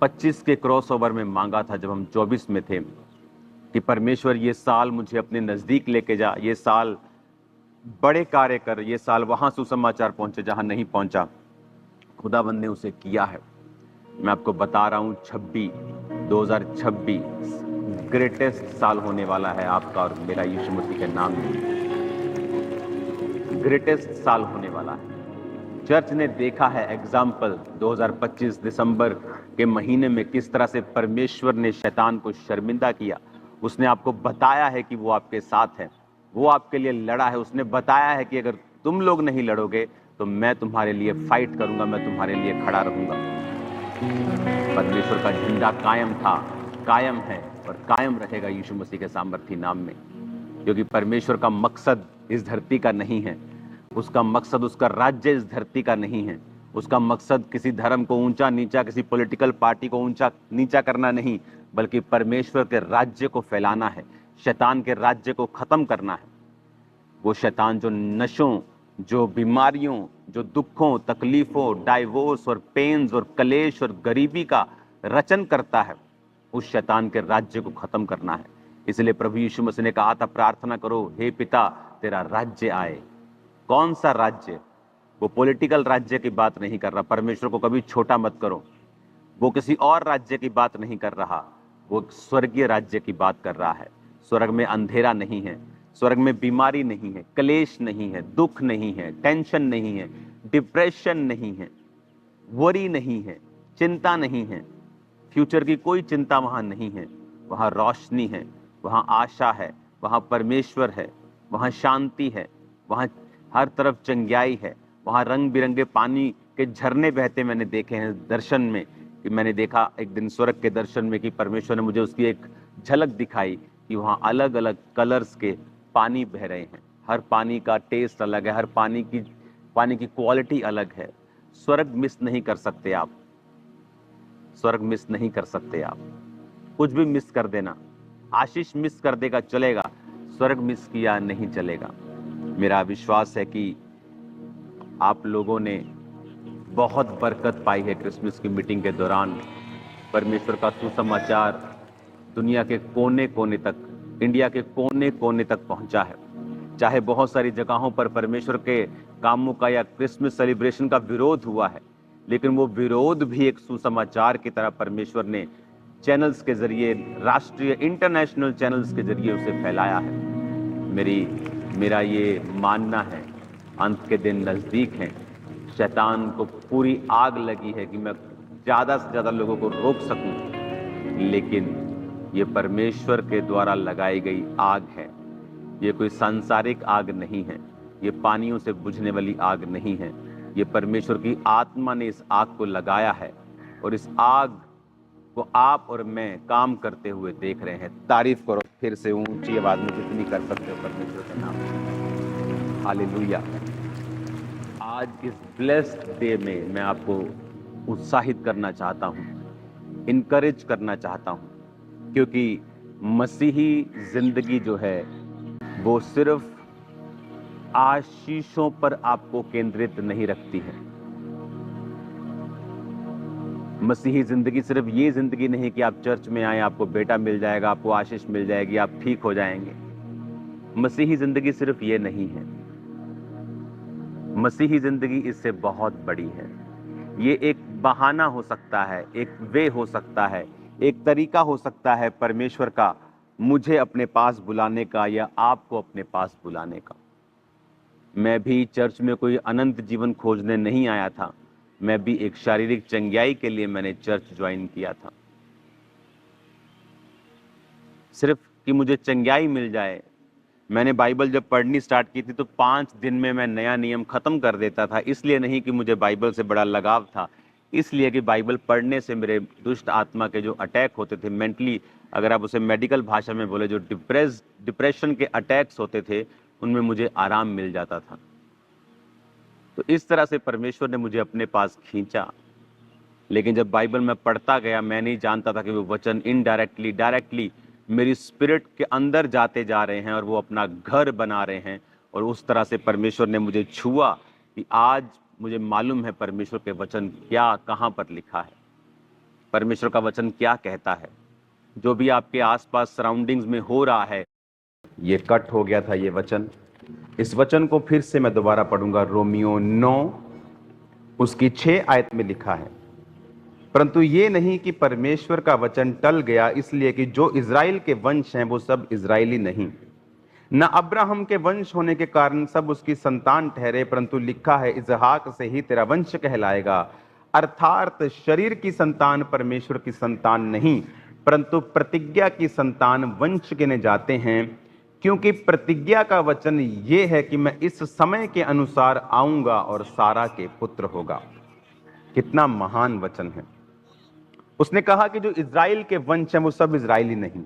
25 के क्रॉसओवर में मांगा था जब हम 24 में थे कि परमेश्वर ये साल मुझे अपने नज़दीक लेके जा, ये साल बड़े कार्य कर, ये साल वहाँ सुसमाचार पहुँचे जहाँ नहीं पहुँचा। खुदावंद ने उसे किया है। मैं आपको बता रहा हूँ 2026 ग्रेटेस्ट साल होने वाला है आपका और मेरा यीशु मसीह के नाम में। ग्रेटेस्ट साल होने वाला है। चर्च ने देखा है एग्जाम्पल 2025 दिसंबर के महीने में किस तरह से परमेश्वर ने शैतान को शर्मिंदा किया। उसने आपको बताया है कि वो आपके साथ है, वो आपके लिए लड़ा है। उसने बताया है कि अगर तुम लोग नहीं लड़ोगे तो मैं तुम्हारे लिए फाइट करूंगा, मैं तुम्हारे लिए खड़ा रहूंगा। परमेश्वर का झंडा कायम था, कायम है और कायम रहेगा यीशु मसीह के सामर्थी नाम में, क्योंकि परमेश्वर का मकसद इस धरती का नहीं है। उसका मकसद, उसका राज्य इस धरती का नहीं है। उसका मकसद किसी धर्म को ऊंचा नीचा, किसी पॉलिटिकल पार्टी को ऊंचा नीचा करना नहीं, बल्कि परमेश्वर के राज्य को फैलाना है, शैतान के राज्य को खत्म करना है। वो शैतान जो नशों, जो बीमारियों, जो दुखों, तकलीफों, डाइवोर्स और पेन्स और कलेश और गरीबी का रचन करता है, उस शैतान के राज्य को खत्म करना है। इसलिए प्रभु यीशु मसीह ने कहा था, प्रार्थना करो, हे पिता तेरा राज्य आए। कौन सा राज्य? वो पॉलिटिकल राज्य की बात नहीं कर रहा। परमेश्वर को कभी छोटा मत करो। वो किसी और राज्य की बात नहीं कर रहा, वो स्वर्गीय राज्य की बात कर रहा है। स्वर्ग में अंधेरा नहीं है, स्वर्ग में बीमारी नहीं है, क्लेश नहीं है, दुख नहीं है, टेंशन नहीं है, डिप्रेशन नहीं है, वरी नहीं है, चिंता नहीं है, फ्यूचर की कोई चिंता वहां नहीं है। वहां रोशनी है, वहां आशा है, वहां परमेश्वर है, वहां शांति है, वहां हर तरफ चंगाई है, वहां रंग बिरंगे पानी के झरने बहते मैंने देखे हैं दर्शन में। कि मैंने देखा एक दिन स्वर्ग के दर्शन में कि परमेश्वर ने मुझे उसकी एक झलक दिखाई कि वहां अलग अलग कलर्स के पानी बह रहे हैं। हर पानी का टेस्ट अलग है, हर पानी की क्वालिटी अलग है। स्वर्ग मिस नहीं कर सकते आप, स्वर्ग मिस नहीं कर सकते आप। कुछ भी मिस कर देना, आशीष मिस कर देगा चलेगा, स्वर्ग मिस किया नहीं चलेगा। मेरा विश्वास है कि आप लोगों ने बहुत बरकत पाई है क्रिसमस की मीटिंग के दौरान। परमेश्वर का सुसमाचार दुनिया के कोने कोने तक, इंडिया के कोने कोने तक पहुंचा है। चाहे बहुत सारी जगहों पर परमेश्वर के कामों का या क्रिसमस सेलिब्रेशन का विरोध हुआ है, लेकिन वो विरोध भी एक सुसमाचार की तरह परमेश्वर ने चैनल्स के जरिए, राष्ट्रीय इंटरनेशनल चैनल्स के जरिए उसे फैलाया है। मेरा ये मानना है, अंत के दिन नजदीक हैं। शैतान को पूरी आग लगी है कि मैं ज्यादा से ज्यादा लोगों को रोक सकूं, लेकिन ये परमेश्वर के द्वारा लगाई गई आग है। ये कोई सांसारिक आग नहीं है, ये पानियों से बुझने वाली आग नहीं है। ये परमेश्वर की आत्मा ने इस आग को लगाया है और इस आग को आप और मैं काम करते हुए देख रहे हैं। तारीफ करो फिर से ऊंची आवाज में जितनी कर सकते हो परमेश्वर के नाम में। हालेलुया। आज इस ब्लेस्ड डे में मैं आपको उत्साहित करना चाहता हूं, इनकरेज करना चाहता हूं, क्योंकि मसीही जिंदगी जो है वो सिर्फ आशीषों पर आपको केंद्रित नहीं रखती है। मसीही जिंदगी सिर्फ ये जिंदगी नहीं कि आप चर्च में आए, आपको बेटा मिल जाएगा, आपको आशीष मिल जाएगी, आप ठीक हो जाएंगे। मसीही जिंदगी सिर्फ ये नहीं है। मसीही जिंदगी इससे बहुत बड़ी है। ये एक बहाना हो सकता है, एक वे हो सकता है, एक तरीका हो सकता है परमेश्वर का मुझे अपने पास बुलाने का या आपको अपने पास बुलाने का। मैं भी चर्च में कोई अनंत जीवन खोजने नहीं आया था। मैं भी एक शारीरिक चंगाई के लिए मैंने चर्च ज्वाइन किया था, सिर्फ कि मुझे चंगाई मिल जाए। मैंने बाइबल जब पढ़नी स्टार्ट की थी तो 5 दिन में मैं नया नियम खत्म कर देता था। इसलिए नहीं कि मुझे बाइबल से बड़ा लगाव था, इसलिए कि बाइबल पढ़ने से मेरे दुष्ट आत्मा के जो अटैक होते थे, मेंटली अगर आप उसे मेडिकल भाषा में बोले, जो डिप्रेशन के अटैक्स होते थे, उनमें मुझे आराम मिल जाता था। तो इस तरह से परमेश्वर ने मुझे अपने पास खींचा। लेकिन जब बाइबल में पढ़ता गया, मैं नहीं जानता था कि वो वचन इनडायरेक्टली डायरेक्टली मेरी स्पिरिट के अंदर जाते जा रहे हैं और वो अपना घर बना रहे हैं। और उस तरह से परमेश्वर ने मुझे छुआ कि आज मुझे मालूम है परमेश्वर के वचन क्या कहाँ पर लिखा है। परमेश्वर का वचन क्या कहता है। जो भी आपके आसपास सराउंडिंग्स में हो रहा है, ये कट हो गया था ये वचन। इस वचन को फिर से मैं दोबारा पढ़ूंगा। रोमियो 9 उसकी 6 आयत में लिखा है, परंतु ये नहीं कि परमेश्वर का वचन टल गया, इसलिए कि जो इज़राइल के वंश हैं वो सब इज़राइली नहीं, न अब्राहम के वंश होने के कारण सब उसकी संतान ठहरे, परंतु लिखा है इसहाक से ही तेरा वंश कहलाएगा। अर्थात शरीर की संतान परमेश्वर की संतान नहीं, परंतु प्रतिज्ञा की संतान वंश गिने जाते हैं, क्योंकि प्रतिज्ञा का वचन ये है कि मैं इस समय के अनुसार आऊंगा और सारा के पुत्र होगा। कितना महान वचन है। उसने कहा कि जो इज़राइल के वंश हैं वो सब इज़राइली नहीं,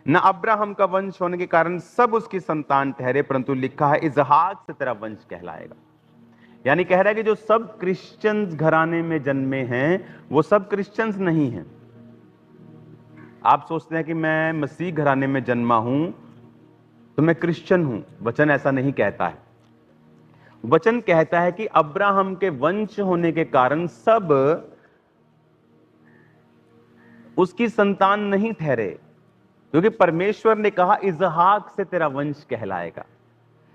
न अब्राहम का वंश होने के कारण सब उसकी संतान ठहरे, परंतु लिखा है इसहाक से तेरा वंश कहलाएगा। यानी कह रहा है कि जो सब क्रिश्चियंस घराने में जन्मे हैं वो सब क्रिश्चियंस नहीं हैं। आप सोचते हैं कि मैं मसीह घराने में जन्मा हूं तो मैं क्रिश्चियन हूं। वचन ऐसा नहीं कहता है। वचन कहता है कि अब्राहम के वंश होने के कारण सब उसकी संतान नहीं ठहरे, क्योंकि परमेश्वर ने कहा इसहाक से तेरा वंश कहलाएगा।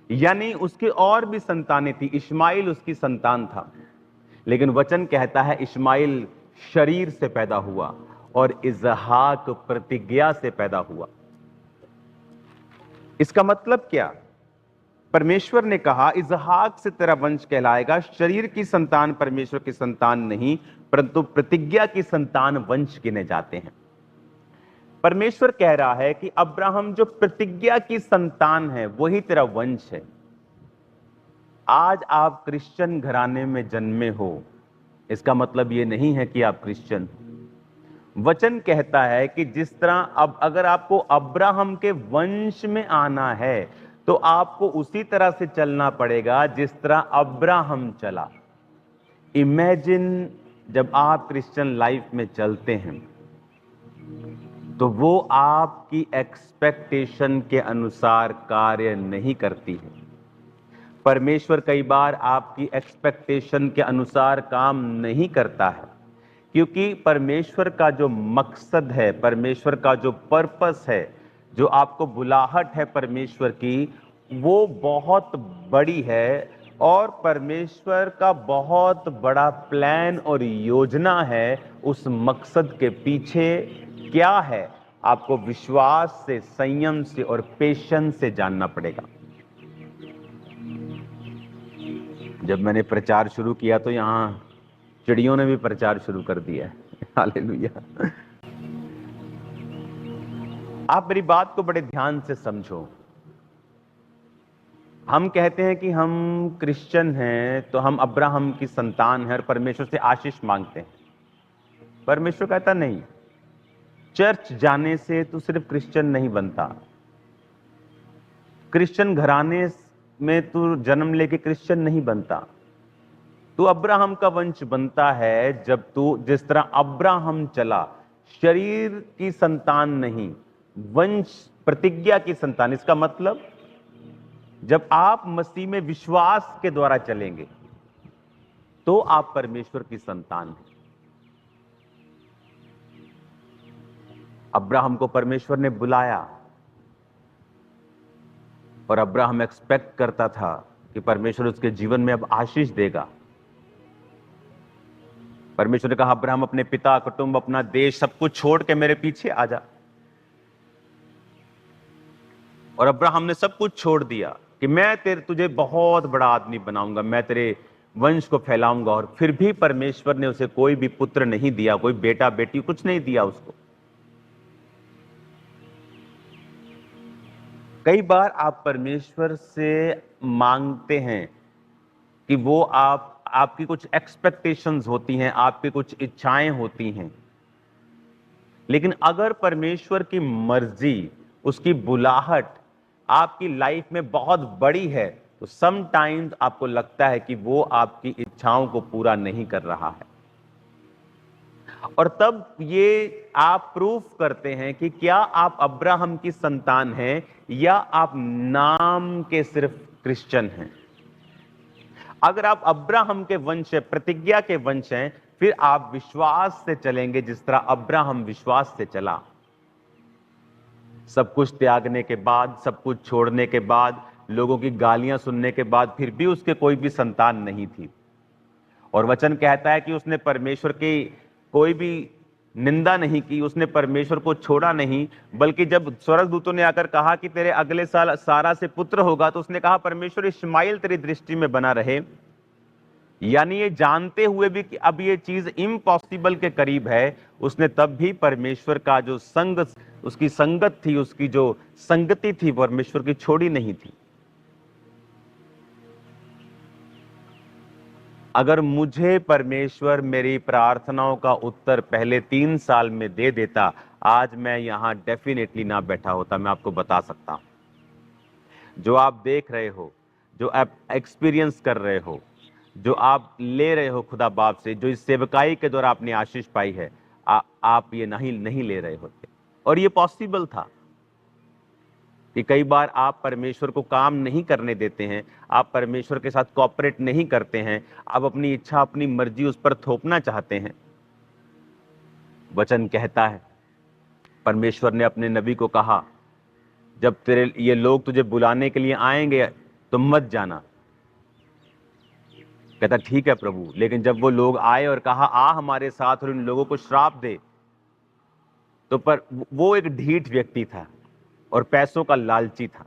यानी उसकी और भी संतानें थी। इश्माइल उसकी संतान था, लेकिन वचन कहता है इश्माइल शरीर से पैदा हुआ और इसहाक प्रतिज्ञा से पैदा हुआ। इसका मतलब क्या? परमेश्वर ने कहा इसहाक से तेरा वंश कहलाएगा। शरीर की संतान परमेश्वर की संतान नहीं, परंतु प्रतिज्ञा की संतान वंश गिने जाते हैं। परमेश्वर कह रहा है कि अब्राहम जो प्रतिज्ञा की संतान है वही तेरा वंश है। आज आप क्रिश्चियन घराने में जन्मे हो, इसका मतलब यह नहीं है कि आप क्रिश्चियन। वचन कहता है कि जिस तरह अब अगर आपको अब्राहम के वंश में आना है तो आपको उसी तरह से चलना पड़ेगा जिस तरह अब्राहम चला। इमेजिन जब आप क्रिश्चियन लाइफ में चलते हैं तो वो आपकी एक्सपेक्टेशन के अनुसार कार्य नहीं करती है। परमेश्वर कई बार आपकी एक्सपेक्टेशन के अनुसार काम नहीं करता है, क्योंकि परमेश्वर का जो मकसद है, परमेश्वर का जो पर्पस है, जो आपको बुलाहट है परमेश्वर की, वो बहुत बड़ी है और परमेश्वर का बहुत बड़ा प्लान और योजना है। उस मकसद के पीछे क्या है, आपको विश्वास से, संयम से और पेशेंस से जानना पड़ेगा। जब मैंने प्रचार शुरू किया तो यहां चिड़ियों ने भी प्रचार शुरू कर दिया है। हालेलुया। आप मेरी बात को बड़े ध्यान से समझो। हम कहते हैं कि हम क्रिश्चियन हैं तो हम अब्राहम की संतान हैं और परमेश्वर से आशीष मांगते हैं। परमेश्वर कहता नहीं, चर्च जाने से तू सिर्फ क्रिश्चियन नहीं बनता। क्रिश्चियन घराने में तू जन्म लेके क्रिश्चियन नहीं बनता। तू अब्राहम का वंश बनता है जब तू जिस तरह अब्राहम चला, शरीर की संतान नहीं, वंश प्रतिज्ञा की संतान। इसका मतलब जब आप मसीह में विश्वास के द्वारा चलेंगे तो आप परमेश्वर की संतान हैं। अब्राहम को परमेश्वर ने बुलाया और अब्राहम एक्सपेक्ट करता था कि परमेश्वर उसके जीवन में अब आशीष देगा। परमेश्वर ने कहा अब्राहम अपने पिता, कुटुंब, अपना देश सब कुछ छोड़ के मेरे पीछे आ जा। और अब्राहम ने सब कुछ छोड़ दिया कि मैं तुझे बहुत बड़ा आदमी बनाऊंगा, मैं तेरे वंश को फैलाऊंगा। और फिर भी परमेश्वर ने उसे कोई भी पुत्र नहीं दिया, कोई बेटा बेटी कुछ नहीं दिया उसको। कई बार आप परमेश्वर से मांगते हैं कि वो आपकी कुछ एक्सपेक्टेशंस होती हैं, आपकी कुछ इच्छाएं होती हैं, लेकिन अगर परमेश्वर की मर्जी, उसकी बुलाहट आपकी लाइफ में बहुत बड़ी है तो समटाइम्स आपको लगता है कि वो आपकी इच्छाओं को पूरा नहीं कर रहा है। और तब ये आप प्रूफ करते हैं कि क्या आप अब्राहम की संतान हैं या आप नाम के सिर्फ क्रिश्चियन हैं। अगर आप अब्राहम के वंश है, प्रतिज्ञा के वंश हैं, फिर आप विश्वास से चलेंगे जिस तरह अब्राहम विश्वास से चला। सब कुछ त्यागने के बाद, सब कुछ छोड़ने के बाद, लोगों की गालियां सुनने के बाद, फिर भी उसके कोई भी संतान नहीं थी। और वचन कहता है कि उसने परमेश्वर की कोई भी निंदा नहीं की, उसने परमेश्वर को छोड़ा नहीं, बल्कि जब स्वर्गदूतों ने आकर कहा कि तेरे अगले साल सारा से पुत्र होगा, तो उसने कहा परमेश्वर इश्माइल तेरी दृष्टि में बना रहे। यानी ये जानते हुए भी कि अब ये चीज इम्पॉसिबल के करीब है, उसने तब भी परमेश्वर का जो उसकी संगत थी, उसकी जो संगति थी, परमेश्वर की छोड़ी नहीं थी। अगर मुझे परमेश्वर मेरी प्रार्थनाओं का उत्तर पहले 3 साल में दे देता, आज मैं यहां डेफिनेटली ना बैठा होता। मैं आपको बता सकता हूं, जो आप देख रहे हो, जो आप एक्सपीरियंस कर रहे हो, जो आप ले रहे हो खुदा बाप से, जो इस सेवकाई के द्वारा आपने आशीष पाई है, आप ये नहीं ले रहे होते। और ये पॉसिबल था कि कई बार आप परमेश्वर को काम नहीं करने देते हैं, आप परमेश्वर के साथ कोऑपरेट नहीं करते हैं, आप अपनी इच्छा, अपनी मर्जी उस पर थोपना चाहते हैं। वचन कहता है, परमेश्वर ने अपने नबी को कहा, जब तेरे ये लोग तुझे बुलाने के लिए आएंगे तो मत जाना। कहता ठीक है प्रभु, लेकिन जब वो लोग आए और कहा आ हमारे साथ और इन लोगों को श्राप दे, तो पर वो एक ढीठ व्यक्ति था और पैसों का लालची था,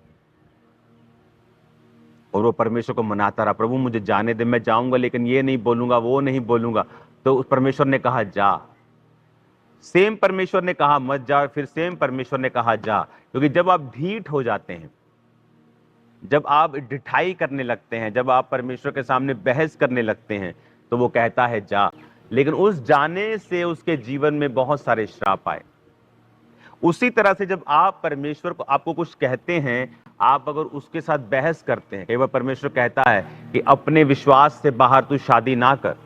और वो परमेश्वर को मनाता रहा, प्रभु मुझे जाने दे, मैं जाऊंगा लेकिन ये नहीं बोलूंगा, वो नहीं बोलूंगा। तो उस परमेश्वर ने कहा जा। सेम परमेश्वर ने कहा मत जा, फिर सेम परमेश्वर ने कहा जा। क्योंकि जब आप ढीठ हो जाते हैं, जब आप ढिठाई करने लगते हैं, जब आप परमेश्वर के सामने बहस करने लगते हैं, तो वो कहता है जा। लेकिन उस जाने से उसके जीवन में बहुत सारे श्राप आए। उसी तरह से जब आप परमेश्वर को आपको कुछ कहते हैं, आप अगर उसके साथ बहस करते हैं, कई बार परमेश्वर कहता है कि अपने विश्वास से बाहर तू शादी ना कर,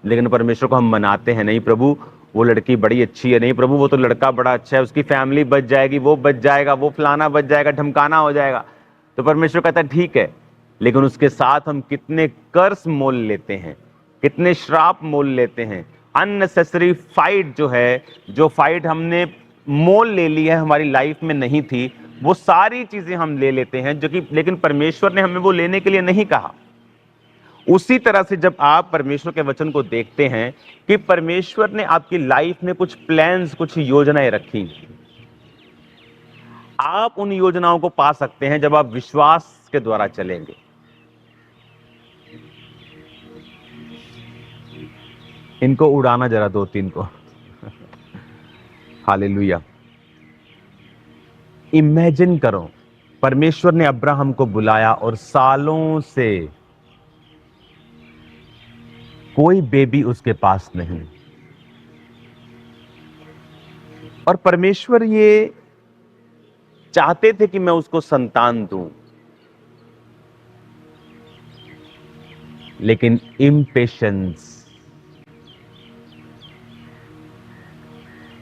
लेकिन परमेश्वर को हम मनाते हैं, नहीं प्रभु वो लड़की बड़ी अच्छी है, नहीं प्रभु वो तो लड़का बड़ा अच्छा है, उसकी फैमिली बच जाएगी, वो बच जाएगा, वो फलाना बच जाएगा, ढमकाना हो जाएगा। तो परमेश्वर कहता है ठीक है, लेकिन उसके साथ हम कितने कर्स मोल लेते हैं, कितने श्राप मोल लेते हैं। अननेसेसरी फाइट जो है, जो फाइट हमने मोल ले ली है, हमारी लाइफ में नहीं थी, वो सारी चीजें हम ले लेते हैं, जो कि लेकिन परमेश्वर ने हमें वो लेने के लिए नहीं कहा। उसी तरह से जब आप परमेश्वर के वचन को देखते हैं कि परमेश्वर ने आपकी लाइफ में कुछ प्लान्स, कुछ योजनाएं रखी, आप उन योजनाओं को पा सकते हैं जब आप विश्वास के द्वारा चलेंगे। इनको उड़ाना जरा 2-3 को। हालेलुया। इमेजिन करो, परमेश्वर ने अब्राहम को बुलाया और सालों से कोई बेबी उसके पास नहीं, और परमेश्वर ये चाहते थे कि मैं उसको संतान दूं, लेकिन इम्पेशंस।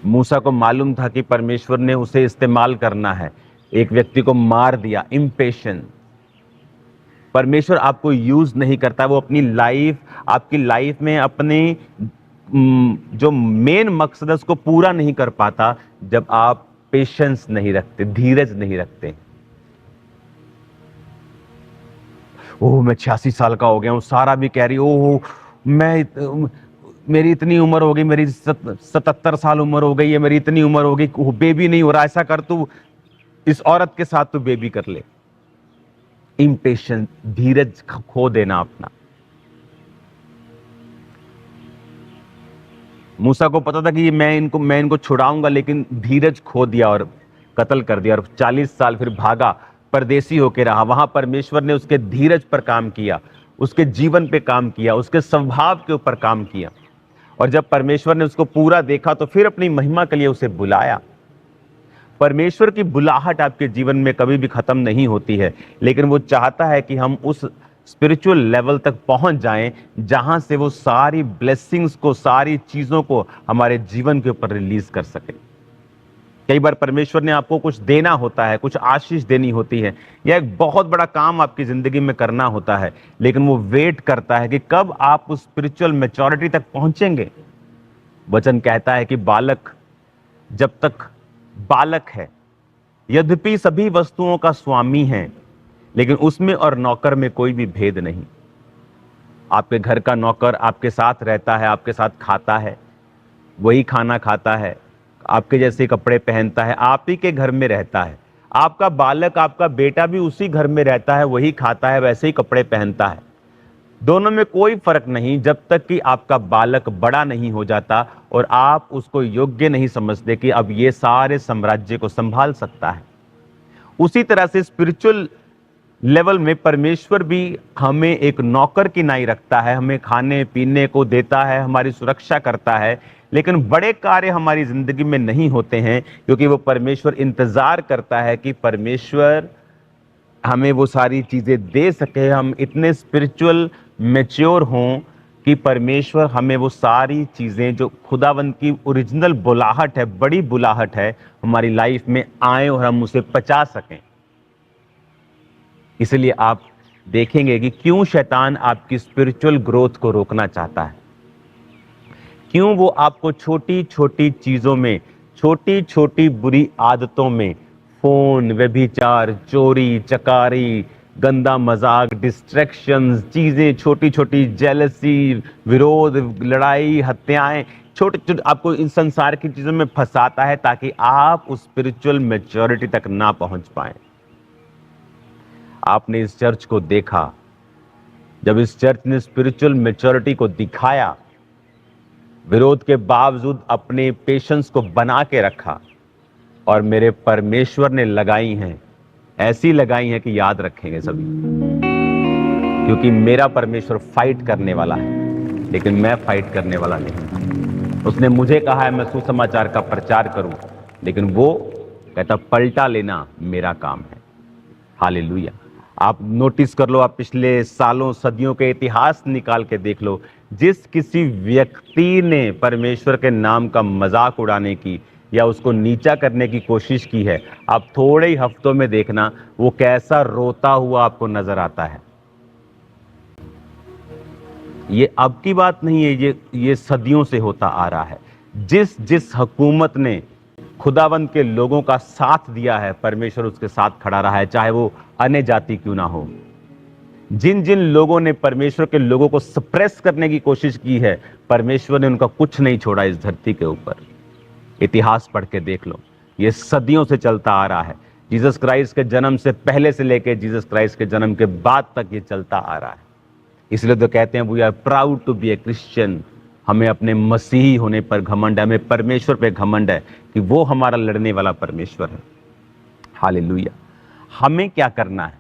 मूसा को मालूम था कि परमेश्वर ने उसे इस्तेमाल करना है, एक व्यक्ति को मार दिया। इम्पेशंस। परमेश्वर आपको यूज नहीं करता, वो अपनी लाइफ, आपकी लाइफ में अपने जो मेन मकसद है उसको पूरा नहीं कर पाता जब आप पेशेंस नहीं रखते, धीरज नहीं रखते। ओह मैं 86 साल का हो गया हूं, सारा भी कह रही ओह मेरी इतनी उम्र हो गई, मेरी 77 साल उम्र हो गई है, मेरी इतनी उम्र हो गई, बेबी नहीं हो रहा। ऐसा कर, तू इस औरत के साथ तू बेबी कर ले। इम्पेशेंस, धीरज खो देना अपना। मूसा को पता था कि मैं इनको छुड़ाऊंगा, लेकिन धीरज खो दिया और कत्ल कर दिया, और 40 साल फिर भागा, परदेसी होकर रहा। वहां परमेश्वर ने उसके धीरज पर काम किया, उसके जीवन पे काम किया, उसके स्वभाव के ऊपर काम किया। और जब परमेश्वर ने उसको पूरा देखा तो फिर अपनी महिमा के लिए उसे बुलाया। परमेश्वर की बुलाहट आपके जीवन में कभी भी खत्म नहीं होती है, लेकिन वो चाहता है कि हम उस स्पिरिचुअल लेवल तक पहुंच जाएं जहां से वो सारी ब्लेसिंग्स को, सारी चीजों को हमारे जीवन के ऊपर रिलीज कर सके। कई बार परमेश्वर ने आपको कुछ देना होता है, कुछ आशीष देनी होती है, या एक बहुत बड़ा काम आपकी जिंदगी में करना होता है, लेकिन वो वेट करता है कि कब आप उस स्पिरिचुअल मैच्योरिटी तक पहुंचेंगे। वचन कहता है कि बालक जब तक बालक है, यद्यपि सभी वस्तुओं का स्वामी है, लेकिन उसमें और नौकर में कोई भी भेद नहीं। आपके घर का नौकर आपके साथ रहता है, आपके साथ खाता है, वही खाना खाता है, आपके जैसे कपड़े पहनता है, आप ही के घर में रहता है। आपका बालक, आपका बेटा भी उसी घर में रहता है, वही खाता है, वैसे ही कपड़े पहनता है। दोनों में कोई फर्क नहीं जब तक कि आपका बालक बड़ा नहीं हो जाता और आप उसको योग्य नहीं समझते कि अब ये सारे साम्राज्य को संभाल सकता है। उसी तरह से स्पिरिचुअल लेवल में परमेश्वर भी हमें एक नौकर की नाई रखता है, हमें खाने पीने को देता है, हमारी सुरक्षा करता है, लेकिन बड़े कार्य हमारी जिंदगी में नहीं होते हैं, क्योंकि वो परमेश्वर इंतजार करता है कि परमेश्वर हमें वो सारी चीजें दे सके, हम इतने स्पिरिचुअल मैच्योर हों कि परमेश्वर हमें वो सारी चीजें जो खुदावंद की ओरिजिनल बुलाहट है, बड़ी बुलाहट है, हमारी लाइफ में आए और हम उसे पचा सकें। इसलिए आप देखेंगे कि क्यों शैतान आपकी स्पिरिचुअल ग्रोथ को रोकना चाहता है, क्यों वो आपको छोटी छोटी चीजों में, छोटी छोटी बुरी आदतों में, फोन, व्यभिचार, चोरी चकारी, गंदा मजाक, डिस्ट्रैक्शंस, चीजें छोटी छोटी, जेलसी, विरोध, लड़ाई, हत्याएं, छोटे छोटे आपको इन संसार की चीजों में फंसाता है ताकि आप उस स्पिरिचुअल मैच्योरिटी तक ना पहुंच पाए। आपने इस चर्च को देखा, जब इस चर्च ने स्पिरिचुअल मैच्योरिटी को दिखाया, विरोध के बावजूद अपने पेशेंस को बना के रखा, और मेरे परमेश्वर ने लगाई हैं, ऐसी लगाई हैं कि याद रखेंगे सभी, क्योंकि मेरा परमेश्वर फाइट करने वाला है, लेकिन मैं फाइट करने वाला नहीं। उसने मुझे कहा है मैं सुसमाचार का प्रचार करूं, लेकिन वो कहता पलटा लेना मेरा काम है। हालेलुया। आप नोटिस कर लो, आप पिछले सालों सदियों के इतिहास निकाल के देख लो, जिस किसी व्यक्ति ने परमेश्वर के नाम का मजाक उड़ाने की या उसको नीचा करने की कोशिश की है, आप थोड़े ही हफ्तों में देखना वो कैसा रोता हुआ आपको नजर आता है। ये अब की बात नहीं है, ये सदियों से होता आ रहा है। जिस जिस हुकूमत ने खुदावंद के लोगों का साथ दिया है, परमेश्वर उसके साथ खड़ा रहा है, चाहे वो अन्य जाति क्यों ना हो। जिन जिन लोगों ने परमेश्वर के लोगों को सप्रेस करने की कोशिश की है, परमेश्वर ने उनका कुछ नहीं छोड़ा इस धरती के ऊपर। इतिहास पढ़ के देख लो, ये सदियों से चलता आ रहा है। जीसस क्राइस्ट के जन्म से पहले से लेकर जीसस क्राइस्ट के जन्म के बाद तक ये चलता आ रहा है। इसलिए तो कहते हैं we are proud to be a Christian. हमें अपने मसीही होने पर घमंड है, हमें परमेश्वर पे घमंड है कि वो हमारा लड़ने वाला परमेश्वर है। हालेलुया। हमें क्या करना है?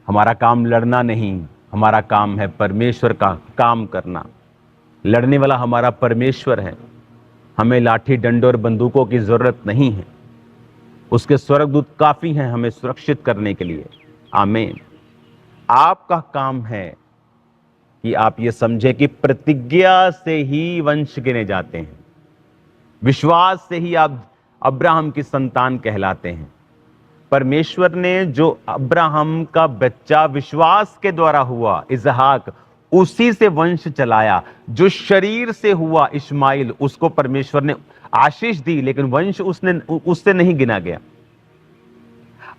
हमारा काम लड़ना नहीं, हमारा काम है परमेश्वर का काम करना। लड़ने वाला हमारा परमेश्वर है। हमें लाठी डंडों और बंदूकों की जरूरत नहीं है, उसके स्वर्गदूत काफी हैं हमें सुरक्षित करने के लिए। आमीन। आपका काम है कि आप ये समझे कि प्रतिज्ञा से ही वंश गिने जाते हैं, विश्वास से ही आप अब्राहम की संतान कहलाते हैं। परमेश्वर ने जो अब्राहम का बच्चा विश्वास के द्वारा हुआ इसहाक, उसी से वंश चलाया। जो शरीर से हुआ इस्माइल, उसको परमेश्वर ने आशीष दी, लेकिन वंश उससे नहीं गिना गया।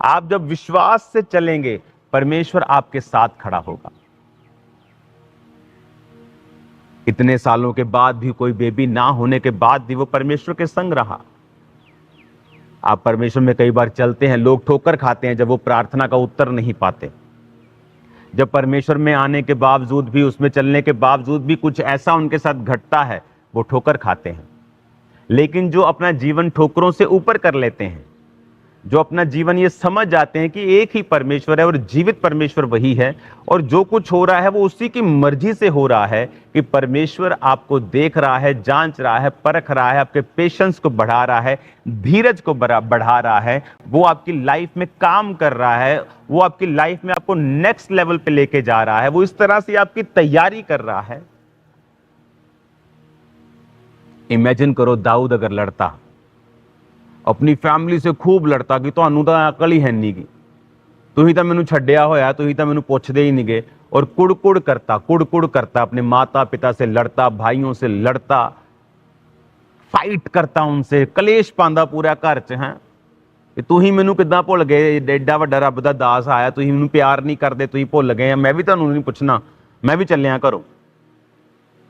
आप जब विश्वास से चलेंगे, परमेश्वर आपके साथ खड़ा होगा। इतने सालों के बाद भी, कोई बेबी ना होने के बाद भी वो परमेश्वर के संग रहा। आप परमेश्वर में कई बार चलते हैं, लोग ठोकर खाते हैं जब वो प्रार्थना का उत्तर नहीं पाते। जब परमेश्वर में आने के बावजूद भी, उसमें चलने के बावजूद भी कुछ ऐसा उनके साथ घटता है, वो ठोकर खाते हैं। लेकिन जो अपना जीवन ठोकरों से ऊपर कर लेते हैं, जो अपना जीवन ये समझ जाते हैं कि एक ही परमेश्वर है और जीवित परमेश्वर वही है, और जो कुछ हो रहा है वो उसी की मर्जी से हो रहा है, कि परमेश्वर आपको देख रहा है, जांच रहा है, परख रहा है, आपके पेशेंस को बढ़ा रहा है, धीरज को बढ़ा रहा है, वो आपकी लाइफ में काम कर रहा है, वो आपकी लाइफ में आपको नेक्स्ट लेवल पे लेके जा रहा है, वो इस तरह से आपकी तैयारी कर रहा है। इमेजिन करो, दाऊद अगर लड़ता, अपनी फैमिली से खूब लड़ता कि ਤੁਹਾਨੂੰ ਤਾਂ ਅਕਲ ਹੀ ਹੈ ਨਹੀਂ ਗੀ, ਤੁਸੀਂ ਤਾਂ ਮੈਨੂੰ ਛੱਡਿਆ ਹੋਇਆ, ਤੁਸੀਂ ਤਾਂ ਮੈਨੂੰ ਪੁੱਛਦੇ ही नहीं गए। और कुड़ करता अपने माता पिता से लड़ता, भाइयों से लड़ता, फाइट करता उनसे, कलेश पांदा पूरा घर च है कि ਤੁਸੀਂ ਮੈਨੂੰ ਕਿੱਦਾਂ ਭੁੱਲ ਗਏ, ਐਡਾ ਵੱਡਾ ਰੱਬ ਦਾ ਦਾਸ ਆਇਆ, ਤੁਸੀਂ ਮੈਨੂੰ ਪਿਆਰ ਨਹੀਂ ਕਰਦੇ, ਤੁਸੀਂ ਭੁੱਲ ਗਏ ਆ, ਮੈਂ ਵੀ ਤੁਹਾਨੂੰ ਨਹੀਂ ਪੁੱਛਣਾ, मैं भी ਚੱਲਿਆ ਘਰੋਂ।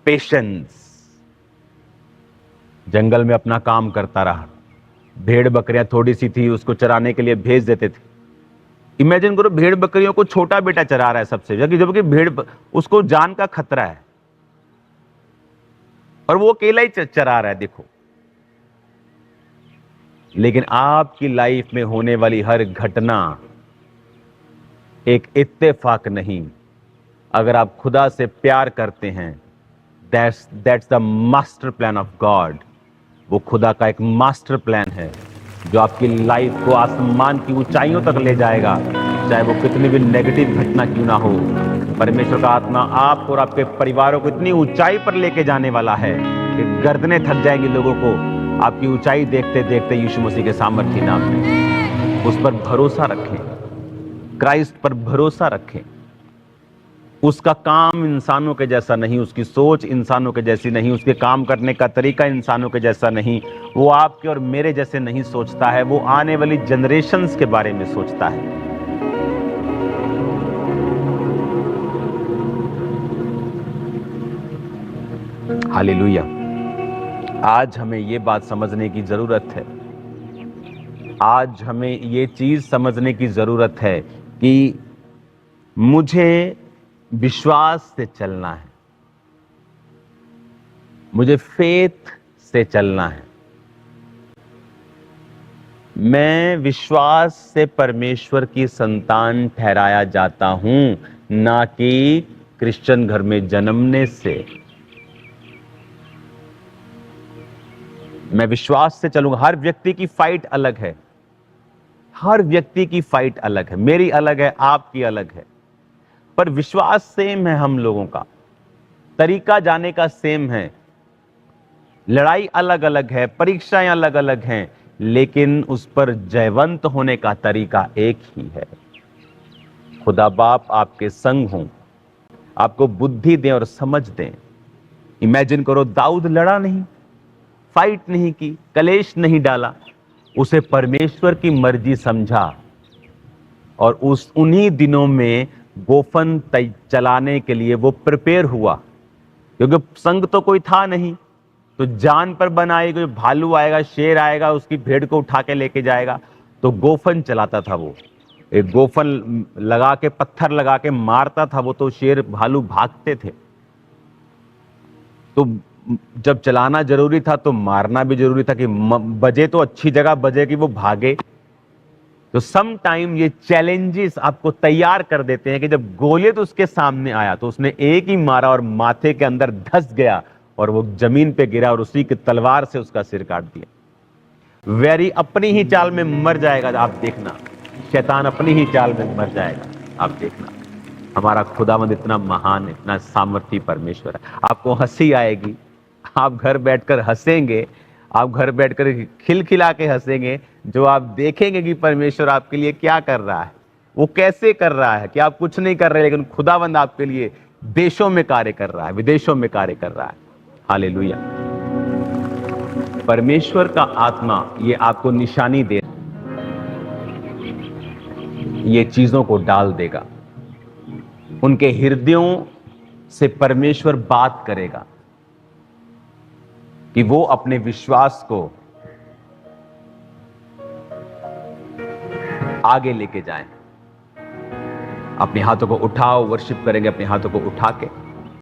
पेशेंस। जंगल में अपना काम करता रहा, भेड़ बकरियां थोड़ी सी थी, उसको चराने के लिए भेज देते थे। इमेजिन करो, भेड़ बकरियों को छोटा बेटा चरा रहा है सबसे, जबकि भेड़ उसको जान का खतरा है और वो अकेला ही चरा रहा है। देखो, लेकिन आपकी लाइफ में होने वाली हर घटना एक इत्तेफाक नहीं। अगर आप खुदा से प्यार करते हैं, that's the master plan of God. वो खुदा का एक मास्टर प्लान है जो आपकी लाइफ को आसमान की ऊंचाइयों तक ले जाएगा, चाहे वो कितनी भी नेगेटिव घटना क्यों ना हो। परमेश्वर का आत्मा आपको और आपके परिवारों को इतनी ऊंचाई पर लेके जाने वाला है कि गर्दनें थक जाएंगी लोगों को आपकी ऊंचाई देखते देखते। यीशु मसीह के सामर्थ्य नाम में उस पर भरोसा रखें, क्राइस्ट पर भरोसा रखें। उसका काम इंसानों के जैसा नहीं, उसकी सोच इंसानों के जैसी नहीं, उसके काम करने का तरीका इंसानों के जैसा नहीं। वो आपके और मेरे जैसे नहीं सोचता है, वो आने वाली जनरेशन्स के बारे में सोचता है। हालेलुया। आज हमें ये बात समझने की जरूरत है, आज हमें ये चीज समझने की जरूरत है कि मुझे विश्वास से चलना है, मुझे फेथ से चलना है। मैं विश्वास से परमेश्वर की संतान ठहराया जाता हूं, ना कि क्रिश्चियन घर में जन्मने से। मैं विश्वास से चलूंगा। हर व्यक्ति की फाइट अलग है, हर व्यक्ति की फाइट अलग है, मेरी अलग है, आपकी अलग है, पर विश्वास सेम है। हम लोगों का तरीका जाने का सेम है। लड़ाई अलग अलग है, परीक्षाएं अलग अलग हैं, लेकिन उस पर जयवंत होने का तरीका एक ही है। खुदा बाप आपके संग हों, आपको बुद्धि दें और समझ दें। इमेजिन करो, दाऊद लड़ा नहीं, फाइट नहीं की, कलेश नहीं डाला, उसे परमेश्वर की मर्जी समझा और उन्हीं दिनों में गोफन चलाने के लिए वो प्रिपेयर हुआ, क्योंकि संग तो कोई था नहीं। तो जान पर बनाई, कोई भालू आएगा, शेर आएगा, उसकी भेड़ को उठा के लेके जाएगा, तो गोफन चलाता था वो। एक गोफन लगा के, पत्थर लगा के मारता था वो, तो शेर भालू भागते थे। तो जब चलाना जरूरी था तो मारना भी जरूरी था कि बजे तो अच्छी जगह बजे कि वो भागे। तो सम टाइम ये चैलेंजेस आपको तैयार कर देते हैं कि जब गोलियत उसके सामने आया तो उसने एक ही मारा और माथे के अंदर धंस गया और वो जमीन पे गिरा और उसी की तलवार से उसका सिर काट दिया। वैरी अपनी ही चाल में मर जाएगा, आप देखना। शैतान अपनी ही चाल में मर जाएगा, आप देखना। हमारा खुदावंद इतना महान, इतना सामर्थी परमेश्वर है। आपको हंसी आएगी, आप घर बैठकर हंसेंगे, आप घर बैठकर खिलखिला के हंसेंगे, जो आप देखेंगे कि परमेश्वर आपके लिए क्या कर रहा है, वो कैसे कर रहा है, कि आप कुछ नहीं कर रहे, लेकिन खुदावंद आपके लिए देशों में कार्य कर रहा है, विदेशों में कार्य कर रहा है। हालेलुया। परमेश्वर का आत्मा ये आपको निशानी दे, ये चीजों को डाल देगा। उनके हृदयों से परमेश्वर बात करेगा कि वो अपने विश्वास को आगे लेके जाएं। अपने हाथों को उठाओ, वर्शिप करेंगे अपने हाथों को उठा के।